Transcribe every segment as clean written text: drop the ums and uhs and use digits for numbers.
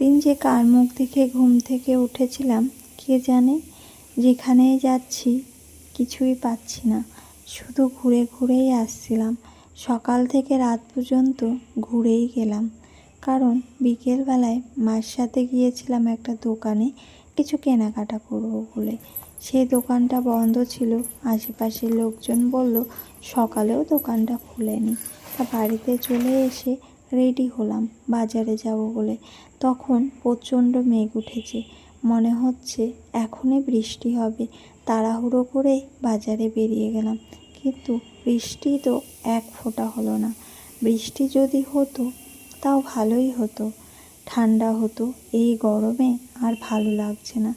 দিন যে কার মুখ দেখে ঘুম থেকে উঠেছিলাম কে জানে। যেখানেই যাচ্ছি কিছুই পাচ্ছি না, শুধু ঘুরে ঘুরেই আসছিলাম। সকাল থেকে রাত পর্যন্ত ঘুরেই গেলাম, কারণ বিকেলবেলায় মার সাথে গিয়েছিলাম একটা দোকানে কিছু কেনাকাটা করব বলে। সেই দোকানটা বন্ধ ছিল। আশেপাশের লোকজন বলল সকালেও দোকানটা খুলেনি। তা বাড়িতে চলে এসে রেডি হলাম বাজারে যাব বলে। তখন প্রচণ্ড মেঘ উঠেছে, মনে হচ্ছে এখনই বৃষ্টি হবে। তাড়াহুড়ো করে বাজারে বেরিয়ে গেলাম, কিন্তু বৃষ্টি তো এক ফোঁটা হলো না। বৃষ্টি যদি হতো তাও ভালোই হতো, ঠান্ডা হতো। এই গরমে আর ভালো লাগছে না।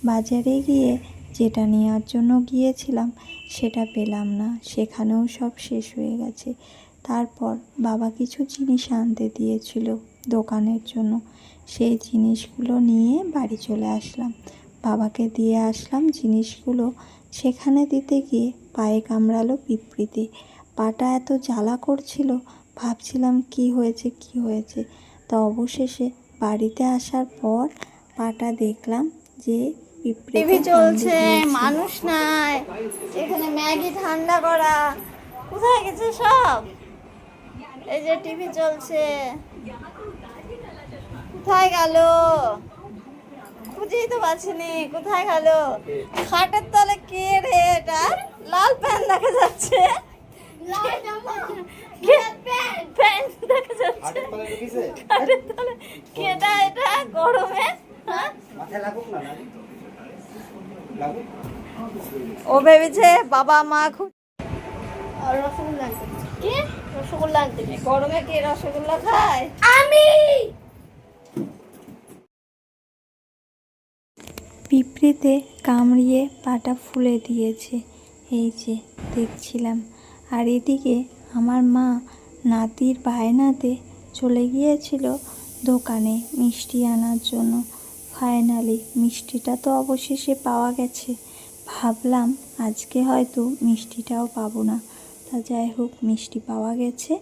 বাজারে গিয়ে যেটা নেওয়ার জন্য গিয়েছিলাম সেটা পেলাম না, সেখানেও সব শেষ হয়ে গেছে। তারপর বাবা কিছু জিনিস আনতে দিয়েছিল দোকানের জন্য, সেই জিনিসগুলো নিয়ে বাড়ি চলে আসলাম। বাবাকে দিয়ে আসলাম জিনিসগুলো। সেখানে দিতে গিয়ে পায়ে কামড়ালো পিঁপড়িতে। পাটা এত জ্বালা করছিল, ভাবছিলাম কি হয়েছে। তা অবশেষে বাড়িতে আসার পর পাটা দেখলাম যে পিঁপড়ে। টিভি চলছে, মানুষ নাই, এখানে ম্যাগি ঠান্ডা করা, কোথায় গেছে সব? এই যে টিভি চলছে, কোথায় গেল? খুঁজেই তো পাচ্ছিনি, কোথায় গেল? খাটের তলে কে রে? এটা লাল প্যান্ট দেখা যাচ্ছে, প্যান্ট দেখা যাচ্ছে খাটের তলে। কেটা এটা গরমে? ও ভেবেছে বাবা মা খুব রসগোল্লা আনতে। কি রসগোল্লা আনতে? গরমে কে রসগোল্লা খায়? আমি। পিঁপড়েতে কামড়িয়ে পাটা ফুলে দিয়েছে, এই যে দেখছিলাম। আর এদিকে আমার মা নাতির বায়নাতে চলে গিয়েছিল দোকানে মিষ্টি আনার জন্য। ফাইনালি মিষ্টিটা তো অবশেষে পাওয়া গেছে। ভাবলাম আজকে হয়তো মিষ্টিটাও পাবো না, তা যাই হোক মিষ্টি পাওয়া গেছে।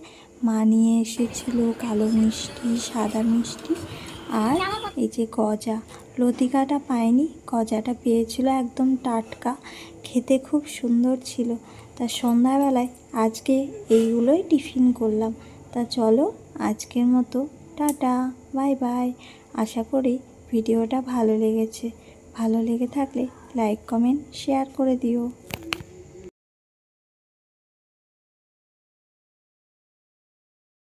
মা নিয়ে এসেছিল কালো মিষ্টি, সাদা মিষ্টি, আর এই যে গজা। লতিকাটা পায়নি, গজাটা পেয়েছিল একদম টাটকা, খেতে খুব সুন্দর ছিল। তা সন্ধ্যাবেলায় আজকে এইগুলোই টিফিন করলাম। তা চলো আজকের মতো টাটা, বাই বাই। আশা করি ভিডিওটা ভালো লেগেছে। ভালো লেগে থাকলে লাইক, কমেন্ট, শেয়ার করে দিও।